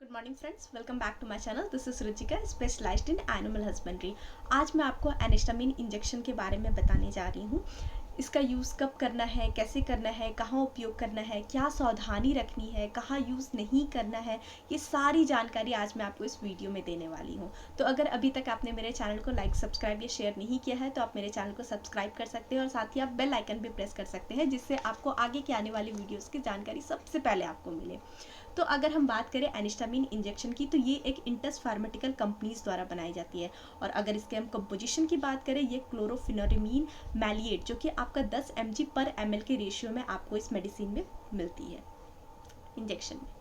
Good morning friends, welcome back to my channel. This is Ruchika, specialised in animal husbandry. आज मैं आपको एनेस्टामिन injection के बारे में बताने जा रही हूँ। इसका यूज़ कब करना है, कैसे करना है, कहाँ उपयोग करना है, क्या सावधानी रखनी है, कहाँ यूज़ नहीं करना है, ये सारी जानकारी आज मैं आपको इस वीडियो में देने वाली हूँ। तो अगर अभी तक आपने मेरे चैनल को लाइक, सब्सक्राइब या शेयर नहीं किया है तो आप मेरे चैनल को सब्सक्राइब कर सकते हैं और साथ ही आप बेल आइकन भी प्रेस कर सकते हैं, जिससे आपको आगे के आने वाली वीडियोज़ की जानकारी सबसे पहले आपको मिले। तो अगर हम बात करें एनेस्टामिन इंजेक्शन की, तो ये एक इंटस फार्मास्यूटिकल कंपनीज द्वारा बनाई जाती है। और अगर इसके हम कंपोजिशन की बात करें, ये क्लोरोफिनोरिमीन मैलिएट जो कि आपका 10 mg/ml के रेशियो में आपको इस मेडिसिन में मिलती है, इंजेक्शन में।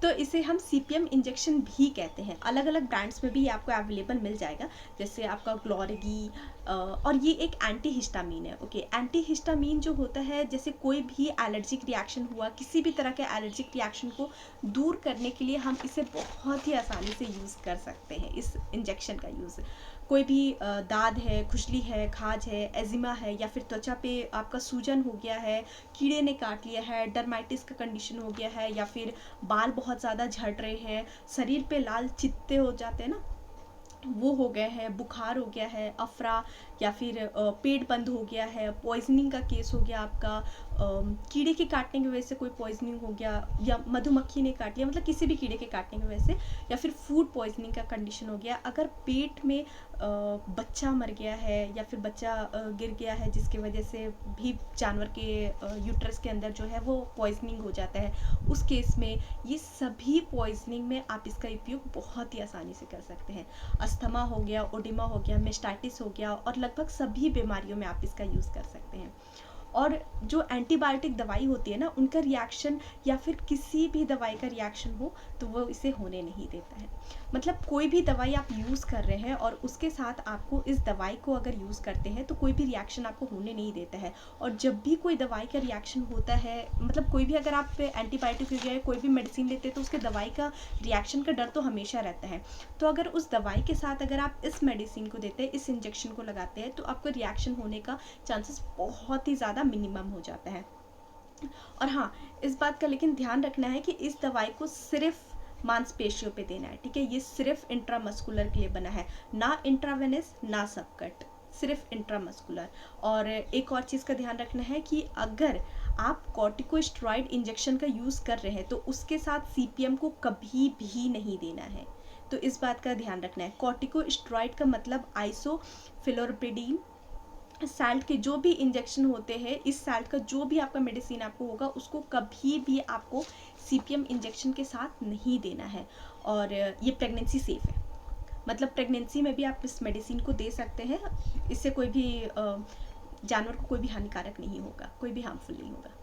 तो इसे हम CPM इंजेक्शन भी कहते हैं। अलग अलग ब्रांड्स में भी ये आपको अवेलेबल मिल जाएगा, जैसे आपका ग्लोरगी। और ये एक एंटी हिस्टामीन है। ओके, एंटी हिस्टामीन जो होता है, जैसे कोई भी एलर्जिक रिएक्शन हुआ, किसी भी तरह के एलर्जिक रिएक्शन को दूर करने के लिए हम इसे बहुत ही आसानी से यूज़ कर सकते हैं। इस इंजेक्शन का यूज़ कोई भी दाद है, खुजली है, खाज है, एजिमा है, या फिर त्वचा पे आपका सूजन हो गया है, कीड़े ने काट लिया है, डर्माइटिस का कंडीशन हो गया है, या फिर बाल बहुत ज़्यादा झड़ रहे हैं, शरीर पे लाल चित्ते हो जाते हैं ना, वो हो गया है, बुखार हो गया है, अफरा, या फिर पेट बंद हो गया है, पॉइजनिंग का केस हो गया आपका, कीड़े के काटने की वजह से कोई पॉइजनिंग हो गया, या मधुमक्खी ने काट लिया, मतलब किसी भी कीड़े के काटने की वजह से, या फिर फूड पॉइजनिंग का कंडीशन हो गया, अगर पेट में बच्चा मर गया है या फिर बच्चा गिर गया है, जिसकी वजह से भी जानवर के यूट्रस के अंदर जो है वो पॉइजनिंग हो जाता है, उस केस में ये सभी पॉइजनिंग में आप इसका उपयोग बहुत ही आसानी से कर सकते हैं। अस्थमा हो गया, ओडिमा हो गया, मेस्टाइटिस हो गया, और लगभग सभी बीमारियों में आप इसका यूज़ कर सकते हैं। और जो एंटीबायोटिक दवाई होती है ना, उनका रिएक्शन या फिर किसी भी दवाई का रिएक्शन हो तो वो इसे होने नहीं देता है। मतलब कोई भी दवाई आप यूज़ कर रहे हैं और उसके साथ आपको इस दवाई को अगर यूज़ करते हैं तो कोई भी रिएक्शन आपको होने नहीं देता है। और जब भी कोई दवाई का रिएक्शन होता है, मतलब कोई भी अगर आप एंटीबायोटिक हो गया, कोई भी मेडिसिन लेते हैं, तो उसके दवाई का रिएक्शन का डर तो हमेशा रहता है। तो अगर उस दवाई के साथ अगर आप इस मेडिसिन को देते हैं, इस इंजेक्शन को लगाते हैं, तो आपको रिएक्शन होने का चांसेस बहुत ही ज़्यादा मिनिमम हो जाता है। और हाँ, इस बात का लेकिन ध्यान रखना है कि इस दवाई को सिर्फ मांसपेशियों पे देना है, ठीक है। ये सिर्फ इंट्रामस्कुलर के लिए बना है, ना इंट्रावेनस ना सबकट, सिर्फ इंट्रामस्कुलर। और एक और चीज़ का ध्यान रखना है कि अगर आप कॉर्टिकोस्टेरॉइड इंजेक्शन का यूज़ कर रहे हैं तो उसके साथ CPM को कभी भी नहीं देना है। तो इस बात का ध्यान रखना है। कॉर्टिकोस्टेरॉइड का मतलब आइसोफ्लोरपिडिन साल्ट के जो भी इंजेक्शन होते हैं, इस साल्ट का जो भी आपका मेडिसिन आपको होगा, उसको कभी भी आपको CPM इंजेक्शन के साथ नहीं देना है। और ये प्रेगनेंसी सेफ है, मतलब प्रेगनेंसी में भी आप इस मेडिसिन को दे सकते हैं। इससे कोई भी जानवर को कोई भी हानिकारक नहीं होगा, कोई भी हार्मफुल नहीं होगा।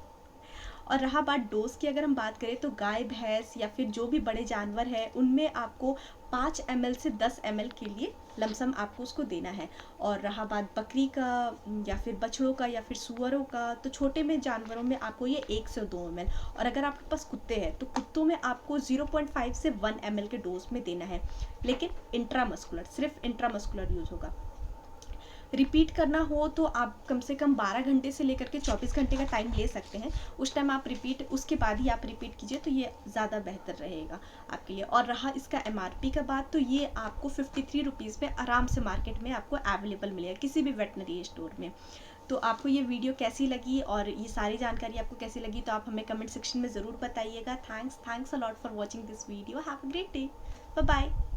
और रहा बात डोज की, अगर हम बात करें तो गाय, भैंस या फिर जो भी बड़े जानवर हैं, उनमें आपको 5 ml से 10 ml के लिए लमसम आपको उसको देना है। और रहा बात बकरी का या फिर बछड़ों का या फिर सुअरों का, तो छोटे में जानवरों में आपको ये 1 से 2 ml। और अगर आपके पास कुत्ते हैं तो कुत्तों में आपको 0.5 से 1 ml के डोज में देना है, लेकिन इंट्रामस्कुलर, सिर्फ इंट्रामस्कुलर यूज़ होगा। रिपीट करना हो तो आप कम से कम 12 घंटे से लेकर के 24 घंटे का टाइम ले सकते हैं। उस टाइम आप रिपीट, उसके बाद ही आप रिपीट कीजिए, तो ये ज़्यादा बेहतर रहेगा आपके लिए। और रहा इसका MRP का बात, तो ये आपको 53 रुपीज़ में आराम से मार्केट में आपको अवेलेबल मिलेगा किसी भी वेटनरी स्टोर में। तो आपको ये वीडियो कैसी लगी और ये सारी जानकारी आपको कैसी लगी, तो आप हमें कमेंट सेक्शन में ज़रूर बताइएगा। Thanks a lot for watching this video. Have a great day. Bye bye.